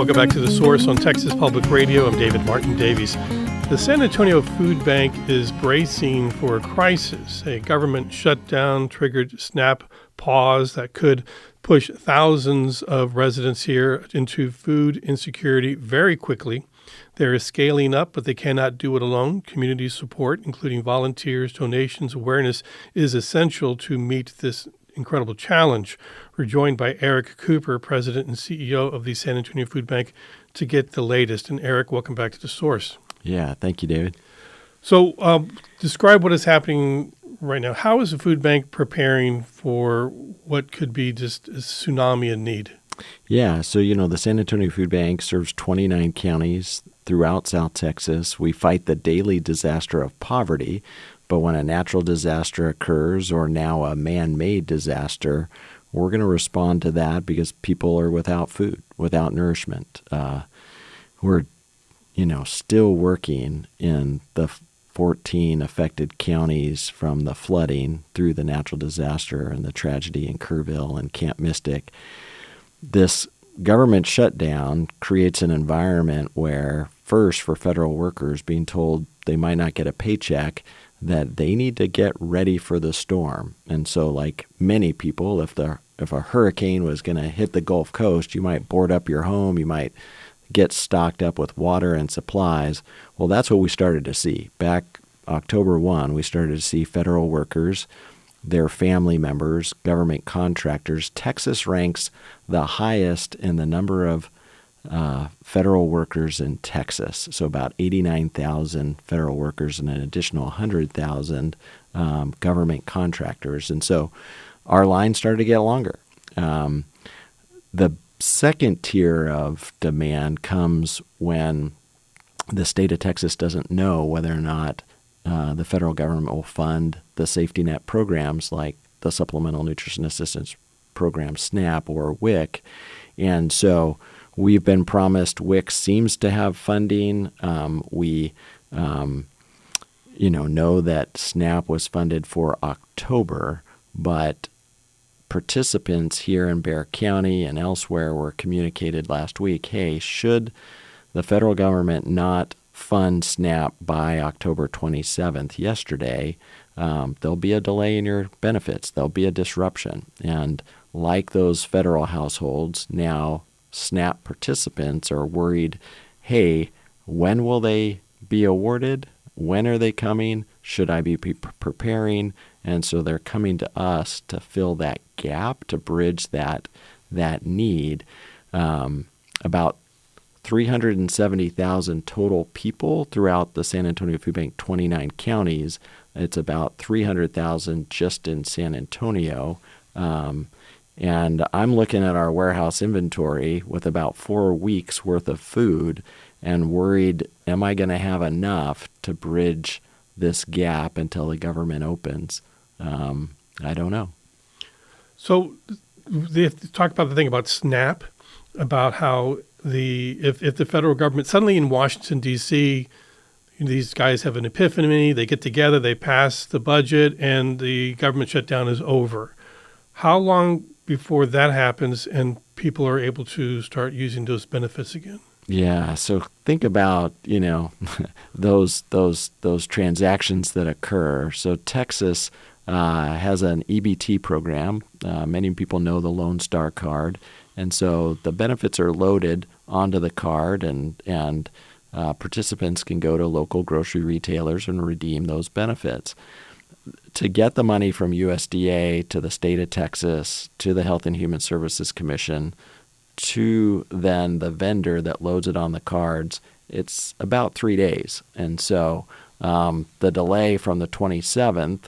Welcome back to The Source on Texas Public Radio. I'm David Martin Davies. The San Antonio Food Bank is bracing for a crisis, a government shutdown triggered SNAP pause that could push thousands of residents here into food insecurity very quickly. They're scaling up, but they cannot do it alone. Community support, including volunteers, donations, awareness, is essential to meet this incredible challenge. We're joined by Eric Cooper, President and CEO of the San Antonio Food Bank, to get the latest. And Eric, welcome back to The Source. Yeah, thank you, David. So describe what is happening right now. How is the food bank preparing for what could be just a tsunami in need? Yeah, so, the San Antonio Food Bank serves 29 counties throughout South Texas. We fight the daily disaster of poverty, but when a natural disaster occurs or now a man-made disaster, we're going to respond to that because people are without food, without nourishment. We're still working in the 14 affected counties from the flooding through the natural disaster and the tragedy in Kerrville and Camp Mystic. This government shutdown creates an environment where, first, for federal workers being told they might not get a paycheck, that they need to get ready for the storm. And so, like many people, if a hurricane was going to hit the Gulf Coast, you might board up your home, you might get stocked up with water and supplies. Well, that's what we started to see. Back October 1, we started to see federal workers, their family members, government contractors. Texas ranks the highest in the number of federal workers in Texas. So about 89,000 federal workers and an additional 100,000 government contractors. And so our line started to get longer. The second tier of demand comes when the state of Texas doesn't know whether or not the federal government will fund the safety net programs like the Supplemental Nutrition Assistance Program, SNAP, or WIC. And so we've been promised WIC seems to have funding. We know that SNAP was funded for October, but participants here in Bexar County and elsewhere were communicated last week, hey, should the federal government not fund SNAP by October 27th, yesterday, there'll be a delay in your benefits. There'll be a disruption. And like those federal households, now SNAP participants are worried, hey, when will they be awarded? When are they coming? Should I be preparing? And so they're coming to us to fill that gap, to bridge that need. About 370,000 total people throughout the San Antonio Food Bank 29 counties. It's about 300,000 just in San Antonio. And I'm looking at our warehouse inventory with about 4 weeks worth of food and worried, am I going to have enough to bridge this gap until the government opens? I don't know. So they have to talk about the thing about SNAP, about how if the federal government suddenly in Washington, D.C., these guys have an epiphany, they get together, they pass the budget, and the government shutdown is over. How long before that happens and people are able to start using those benefits again? Yeah, so think about, those transactions that occur. So Texas has an EBT program. Many people know the Lone Star card. And so the benefits are loaded onto the card, and participants can go to local grocery retailers and redeem those benefits. To get the money from USDA to the state of Texas, to the Health and Human Services Commission, to then the vendor that loads it on the cards, it's about 3 days. And so the delay from the 27th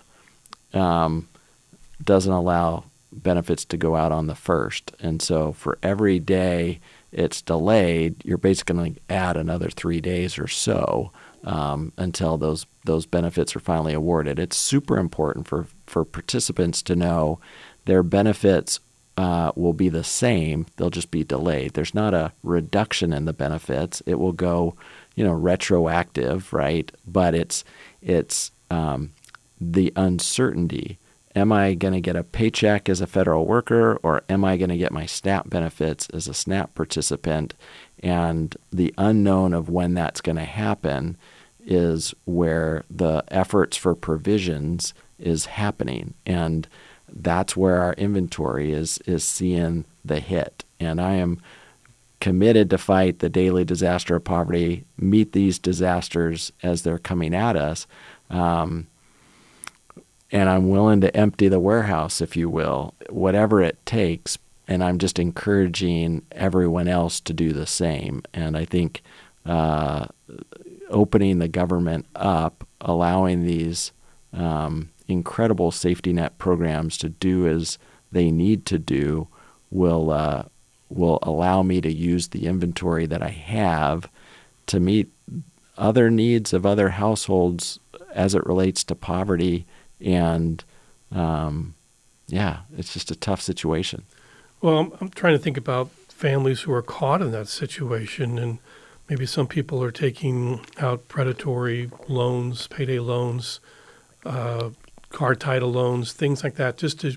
doesn't allow benefits to go out on the 1st. And so for every day it's delayed, you're basically going to add another 3 days or so until those benefits are finally awarded. It's super important for participants to know their benefits will be the same. They'll just be delayed. There's not a reduction in the benefits. It will go, retroactive, right? But it's the uncertainty am I going to get a paycheck as a federal worker, or am I going to get my SNAP benefits as a SNAP participant? And the unknown of when that's going to happen is where the efforts for provisions is happening. And that's where our inventory is seeing the hit. And I am committed to fight the daily disaster of poverty, meet these disasters as they're coming at us. And I'm willing to empty the warehouse, if you will, whatever it takes. And I'm just encouraging everyone else to do the same. And I think opening the government up, allowing these incredible safety net programs to do as they need to do will allow me to use the inventory that I have to meet other needs of other households as it relates to poverty. And it's just a tough situation. Well, I'm trying to think about families who are caught in that situation, and maybe some people are taking out predatory loans, payday loans, car title loans, things like that, just to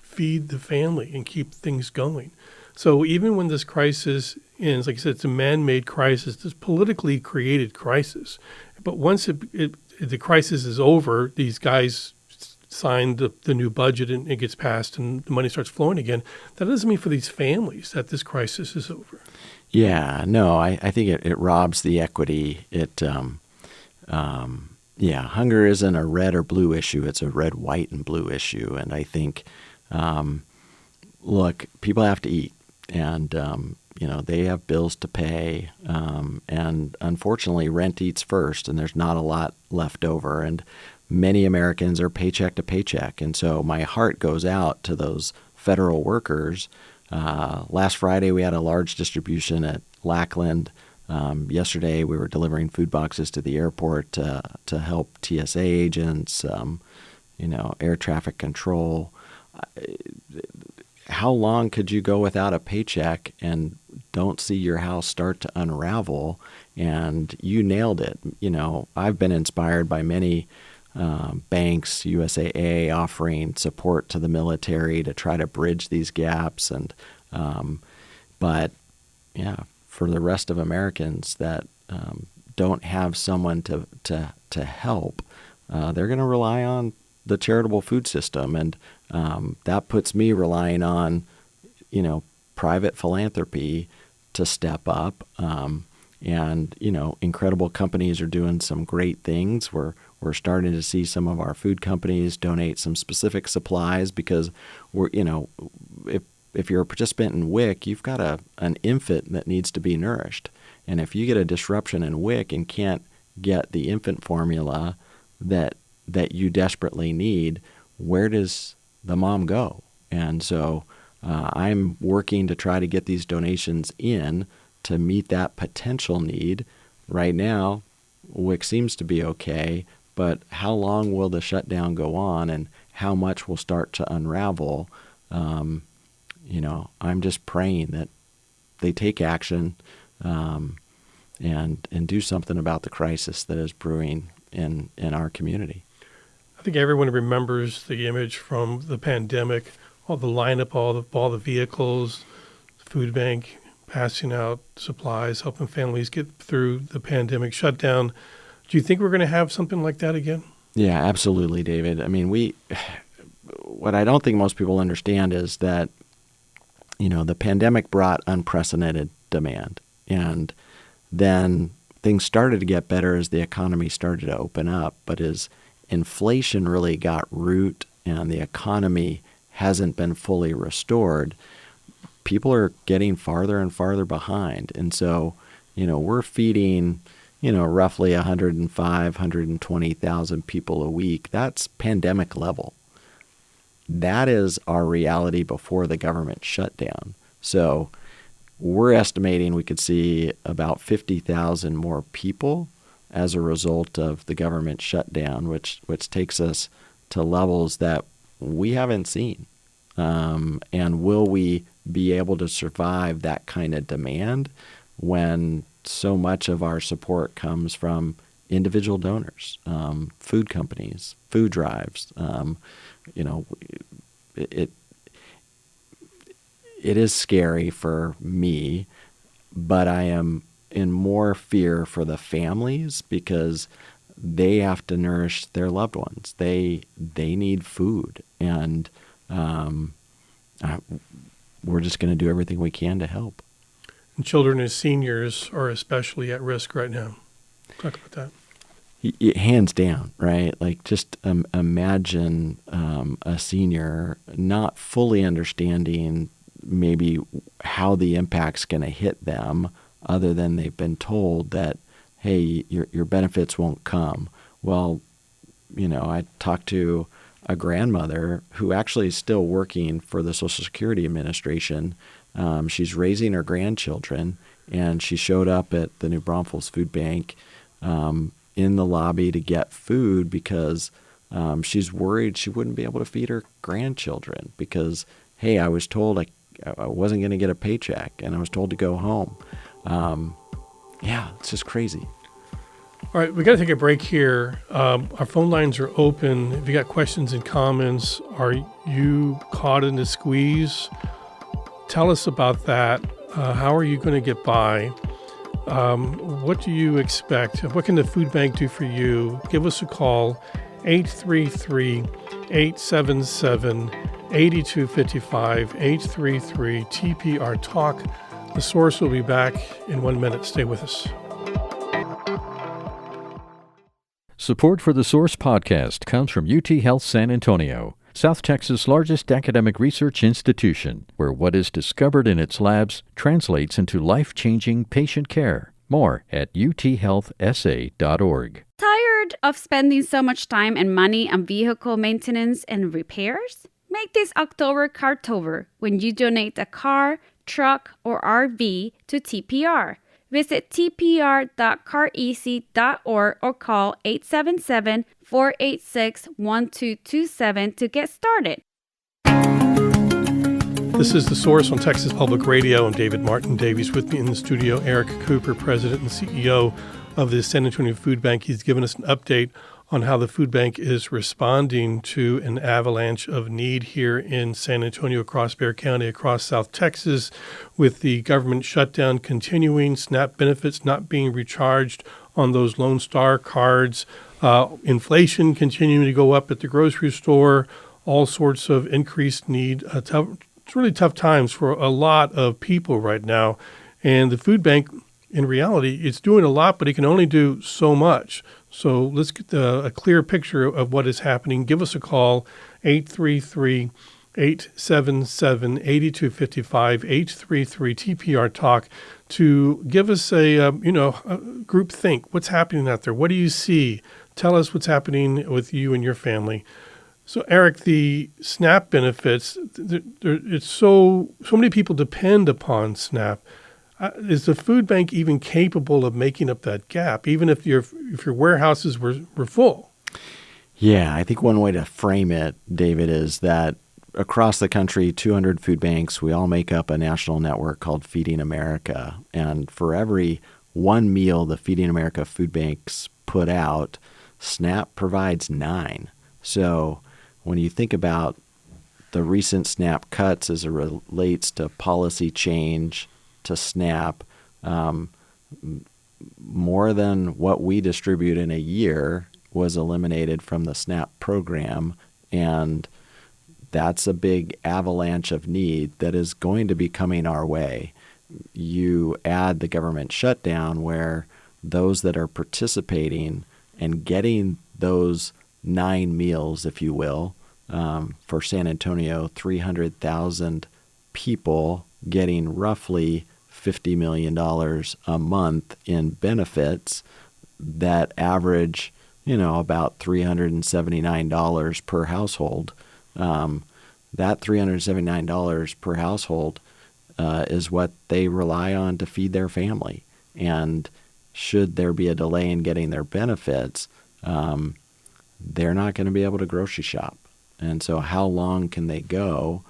feed the family and keep things going. So even when this crisis ends, like I said, it's a man-made crisis, it's a politically created crisis. But once the crisis is over, these guys sign the new budget and it gets passed and the money starts flowing again. That doesn't mean for these families that this crisis is over. Yeah, no, I think it robs the equity. Hunger isn't a red or blue issue. It's a red, white, and blue issue. And I think, look, people have to eat. And, they have bills to pay. And unfortunately, rent eats first, and there's not a lot left over. And many Americans are paycheck to paycheck. And so my heart goes out to those federal workers. Last Friday, we had a large distribution at Lackland. Yesterday, we were delivering food boxes to the airport to help TSA agents, air traffic control. How long could you go without a paycheck and don't see your house start to unravel? And you nailed it. I've been inspired by many banks, USAA, offering support to the military to try to bridge these gaps. And for the rest of Americans that don't have someone to help, they're going to rely on the charitable food system. And that puts me relying on, private philanthropy to step up. Incredible companies are doing some great things. We're starting to see some of our food companies donate some specific supplies because if you're a participant in WIC, you've got an infant that needs to be nourished. And if you get a disruption in WIC and can't get the infant formula that you desperately need, where does the mom go? And so I'm working to try to get these donations in to meet that potential need. Right now, WIC seems to be okay, but how long will the shutdown go on and how much will start to unravel? I'm just praying that they take action and do something about the crisis that is brewing in our community. I think everyone remembers the image from the pandemic, all the lineup, all the vehicles, food bank passing out supplies, helping families get through the pandemic shutdown. Do you think we're going to have something like that again? Yeah, absolutely, David. I mean, what I don't think most people understand is that, the pandemic brought unprecedented demand. And then things started to get better as the economy started to open up. But as inflation really got root and the economy hasn't been fully restored, people are getting farther and farther behind. And so, we're feeding, roughly 120,000 people a week. That's pandemic level. That is our reality before the government shutdown. So we're estimating we could see about 50,000 more people as a result of the government shutdown, which takes us to levels that we haven't seen. And will we be able to survive that kind of demand when so much of our support comes from individual donors, food companies, food drives. You know, it is scary for me, but I am in more fear for the families because they have to nourish their loved ones. They need food, and we're just going to do everything we can to help. And children and seniors are especially at risk right now. Talk about that. Hands down, right? Like just imagine a senior not fully understanding maybe how the impact's going to hit them, other than they've been told that, hey, your benefits won't come. Well, you know, I talked to a grandmother who actually is still working for the Social Security Administration. She's raising her grandchildren, and she showed up at the New Braunfels Food Bank in the lobby to get food because she's worried she wouldn't be able to feed her grandchildren because, hey, I was told I wasn't going to get a paycheck, and I was told to go home. Yeah, it's just crazy. All right, we got to take a break here. Our phone lines are open. If you got questions and comments, are you caught in the squeeze? Tell us about that. How are you going to get by? What do you expect? What can the food bank do for you? Give us a call, 833-877-8255, 833-TPR-TALK. The Source will be back in 1 minute. Stay with us. Support for the Source podcast comes from UT Health San Antonio, South Texas' largest academic research institution, where what is discovered in its labs translates into life-changing patient care. More at uthealthsa.org. Tired of spending so much time and money on vehicle maintenance and repairs? Make this October Cartober when you donate a car, truck, or RV to TPR. Visit tpr.careasy.org or call 877-486-1227 to get started. This is The Source on Texas Public Radio. I'm David Martin Davies. With me in the studio, Eric Cooper, President and CEO of the San Antonio Food Bank. He's given us an update on how the food bank is responding to an avalanche of need here in San Antonio, across Bexar County, across South Texas, with the government shutdown continuing, SNAP benefits not being recharged on those Lone Star cards, inflation continuing to go up at the grocery store, all sorts of increased need. It's really tough times for a lot of people right now. And the food bank, in reality, it's doing a lot, but it can only do so much. So let's get a clear picture of what is happening. Give us a call, 833-877-8255, 833-TPR-TALK, to give us a group think. What's happening out there? What do you see? Tell us what's happening with you and your family. So, Eric, the SNAP benefits, it's so many people depend upon SNAP. Is the food bank even capable of making up that gap, even if your warehouses were full? Yeah, I think one way to frame it, David, is that across the country, 200 food banks, we all make up a national network called Feeding America. And for every one meal the Feeding America food banks put out, SNAP provides 9. So when you think about the recent SNAP cuts as it relates to policy change, to SNAP, more than what we distribute in a year was eliminated from the SNAP program, and that's a big avalanche of need that is going to be coming our way. You add the government shutdown, where those that are participating and getting those 9 meals, if you will, for San Antonio, 300,000 people getting roughly $50 million a month in benefits that average, about $379 per household. That $379 per household is what they rely on to feed their family. And should there be a delay in getting their benefits, they're not going to be able to grocery shop. And so how long can they go?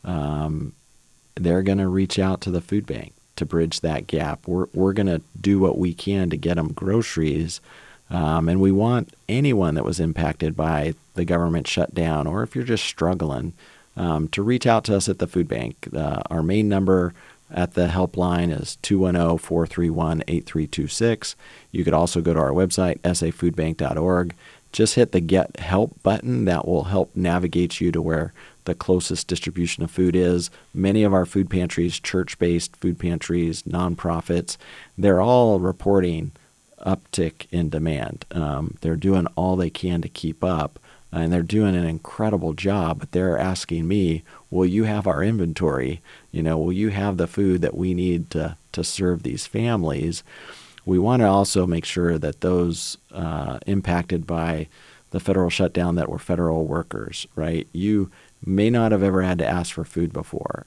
They're going to reach out to the food bank to bridge that gap. We're going to do what we can to get them groceries, And we want anyone that was impacted by the government shutdown, or if you're just struggling, to reach out to us at the food bank. Our main number at the helpline is 210-431-8326. You could also go to our website, safoodbank.org. Just hit the Get Help button. That will help navigate you to where the closest distribution of food is. Many of our food pantries, church-based food pantries, nonprofits, they're all reporting uptick in demand. They're doing all they can to keep up, and they're doing an incredible job. But they're asking me, will you have our inventory? Will you have the food that we need to serve these families? We want to also make sure that those impacted by the federal shutdown that were federal workers, right? You may not have ever had to ask for food before,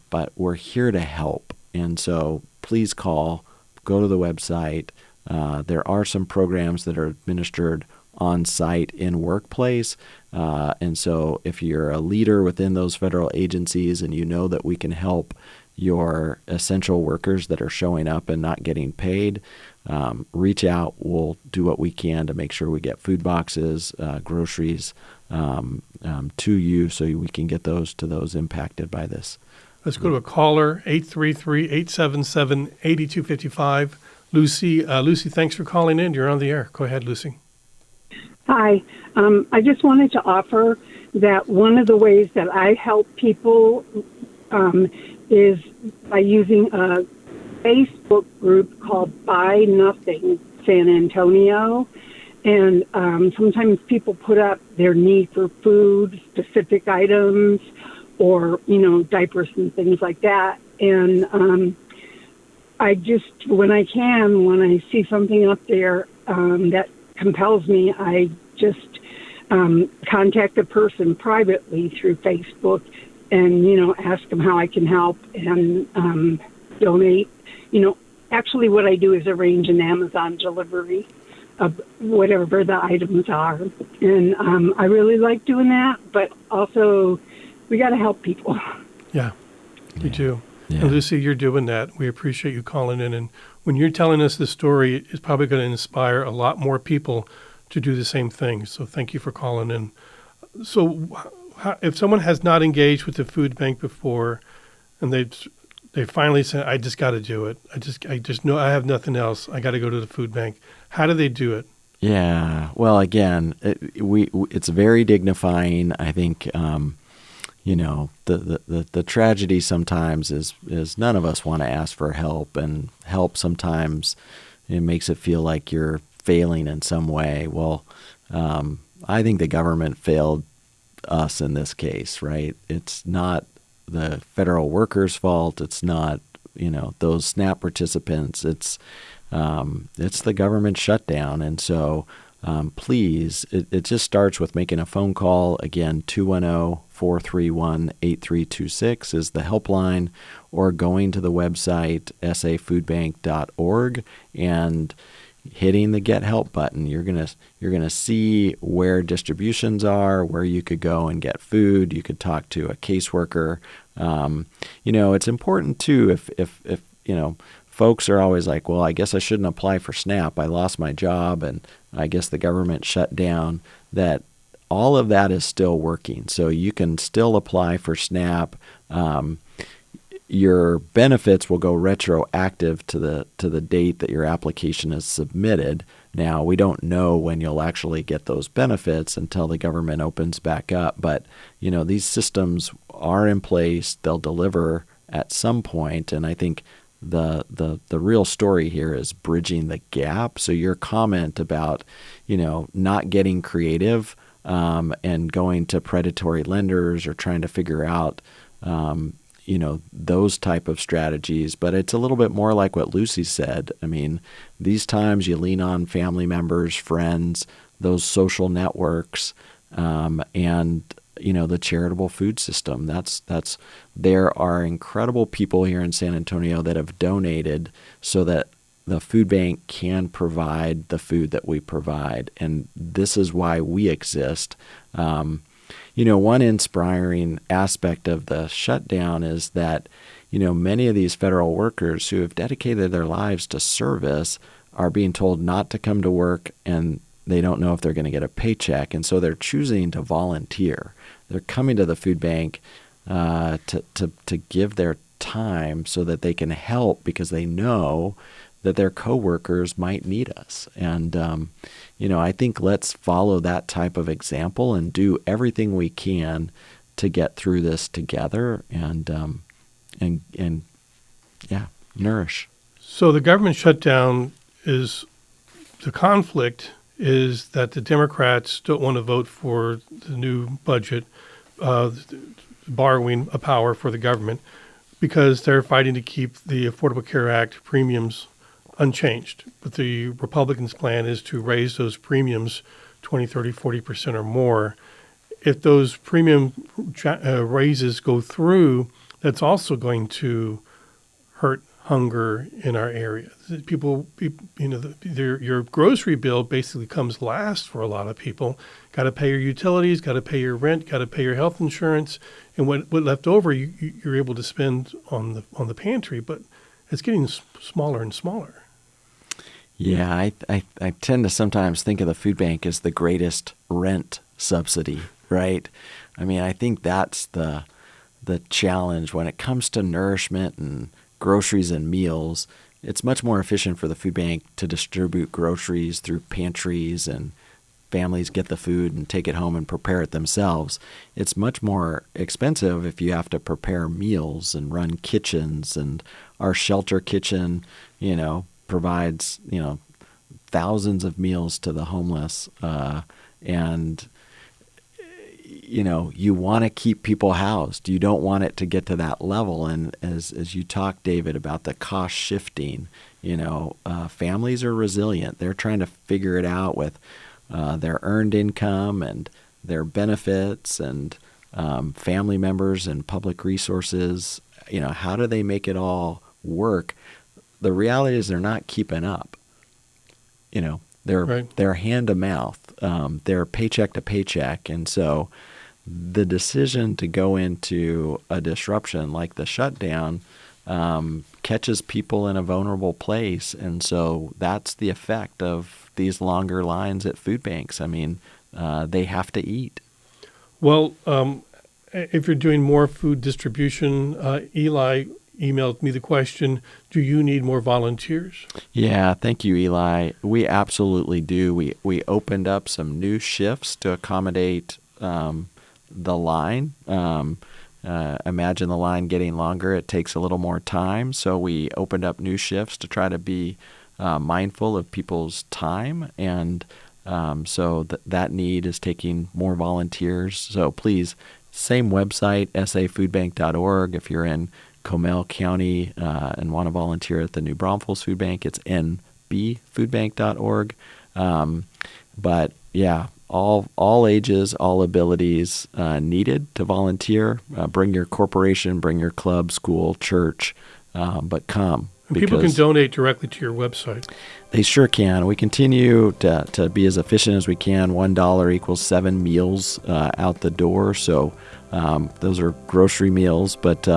but we're here to help. And so please call, go to the website. There are some programs that are administered on site in workplace. And so if you're a leader within those federal agencies and you know that we can help your essential workers that are showing up and not getting paid, reach out. We'll do what we can to make sure we get food boxes, groceries to you so we can get those to those impacted by this. Let's go to a caller, 833-877-8255. Lucy, thanks for calling in. You're on the air. Go ahead, Lucy. Hi. I just wanted to offer that one of the ways that I help people is by using a Facebook group called Buy Nothing San Antonio. And sometimes people put up their need for food, specific items, or, diapers and things like that. And I just, when I see something up there that compels me, I just contact the person privately through Facebook and, ask them how I can help and donate. Actually what I do is arrange an Amazon delivery of whatever the items are. And I really like doing that, but also we got to help people. Yeah, we do. Yeah. And Lucy, you're doing that. We appreciate you calling in. And when you're telling us the story, it's probably going to inspire a lot more people to do the same thing. So thank you for calling in. So if someone has not engaged with the food bank before and they finally say, I just got to do it. I just know I have nothing else. I got to go to the food bank. How do they do it? Yeah. Well, again, it's very dignifying. I think, the tragedy sometimes is none of us want to ask for help, and help sometimes it makes it feel like you're failing in some way. Well, I think the government failed us in this case, right? It's not the federal workers' fault. It's not, those SNAP participants. It's the government shutdown. And so please, it just starts with making a phone call. Again, 210-431-8326 is the helpline, or going to the website, safoodbank.org, and hitting the Get Help button. You're gonna see where distributions are, where you could go and get food. You could talk to a caseworker. It's important too if folks are always like, well, I guess I shouldn't apply for SNAP. I lost my job and I guess the government shut down. That all of that is still working. So you can still apply for SNAP. Your benefits will go retroactive to the date that your application is submitted. Now, we don't know when you'll actually get those benefits until the government opens back up. But, these systems are in place. They'll deliver at some point. And I think the real story here is bridging the gap. So your comment about, not getting creative and going to predatory lenders or trying to figure out, those type of strategies. But it's a little bit more like what Lucy said. I mean, these times you lean on family members, friends, those social networks, and the charitable food system. There are incredible people here in San Antonio that have donated so that the food bank can provide the food that we provide. And this is why we exist. One inspiring aspect of the shutdown is that, many of these federal workers who have dedicated their lives to service are being told not to come to work, and they don't know if they're going to get a paycheck, and so they're choosing to volunteer. They're coming to the food bank to give their time so that they can help, because they know that their coworkers might need us. And I think let's follow that type of example and do everything we can to get through this together and nourish. So the government shutdown the conflict is that the Democrats don't want to vote for the new budget, borrowing a power for the government, because they're fighting to keep the Affordable Care Act premiums unchanged. But the Republicans' plan is to raise those premiums 20, 30, 40% or more. If those premium raises go through, that's also going to hurt hunger in our area. People, your grocery bill basically comes last for a lot of people. Got to pay your utilities, got to pay your rent, got to pay your health insurance, and what left over you're able to spend on the pantry. But it's getting smaller and smaller. Yeah, I tend to sometimes think of the food bank as the greatest rent subsidy, right? I mean, I think that's the challenge when it comes to nourishment and groceries and meals. It's much more efficient for the food bank to distribute groceries through pantries, and families get the food and take it home and prepare it themselves. It's much more expensive if you have to prepare meals and run kitchens, and our shelter kitchen, provides, thousands of meals to the homeless. And you want to keep people housed. You don't want it to get to that level. And as you talk, David, about the cost shifting, families are resilient. They're trying to figure it out with their earned income and their benefits and family members and public resources. How do they make it all work? The reality is they're not keeping up. They're hand to mouth. They're paycheck to paycheck. And so the decision to go into a disruption like the shutdown catches people in a vulnerable place. And so that's the effect of these longer lines at food banks. I mean, they have to eat. Well, if you're doing more food distribution, Eli emailed me the question, do you need more volunteers? Yeah, thank you, Eli. We absolutely do. We opened up some new shifts to accommodate the line. Imagine the line getting longer. It takes a little more time. So we opened up new shifts to try to be mindful of people's time. And so that need is taking more volunteers. So please, same website, safoodbank.org. If you're in Comal County and want to volunteer at the New Braunfels Food Bank, it's nbfoodbank.org. But yeah, all ages, all abilities needed to volunteer. Bring your corporation, bring your club, school, church, but come. And people can donate directly to your website. They sure can. We continue to be as efficient as we can. $1 equals 7 meals out the door. So those are grocery meals. But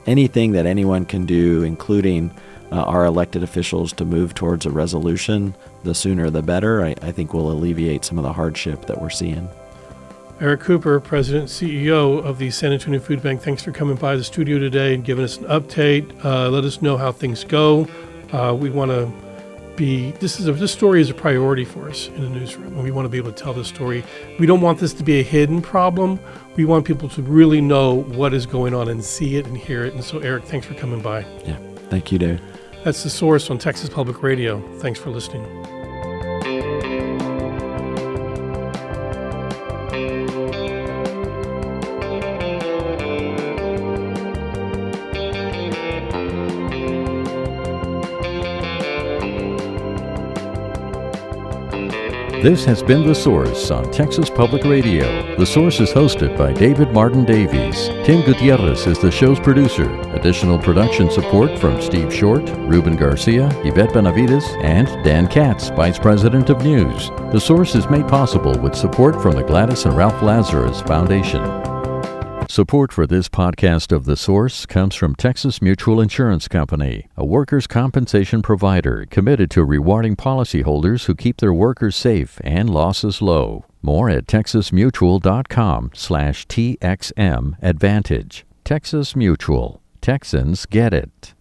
anything that anyone can do, including our elected officials, to move towards a resolution, the sooner the better, I think will alleviate some of the hardship that we're seeing. Eric Cooper, President and CEO of the San Antonio Food Bank, thanks for coming by the studio today and giving us an update. Let us know how things go. We want to this story is a priority for us in the newsroom, and we want to be able to tell this story. We don't want this to be a hidden problem. We want people to really know what is going on and see it and hear it. And so, Eric, thanks for coming by. Yeah, thank you, Dave. That's The Source on Texas Public Radio. Thanks for listening. This has been The Source on Texas Public Radio. The Source is hosted by David Martin Davies. Tim Gutierrez is the show's producer. Additional production support from Steve Short, Ruben Garcia, Yvette Benavides, and Dan Katz, Vice President of News. The Source is made possible with support from the Gladys and Ralph Lazarus Foundation. Support for this podcast of The Source comes from Texas Mutual Insurance Company, a workers' compensation provider committed to rewarding policyholders who keep their workers safe and losses low. More at texasmutual.com/TXM Advantage. Texas Mutual. Texans get it.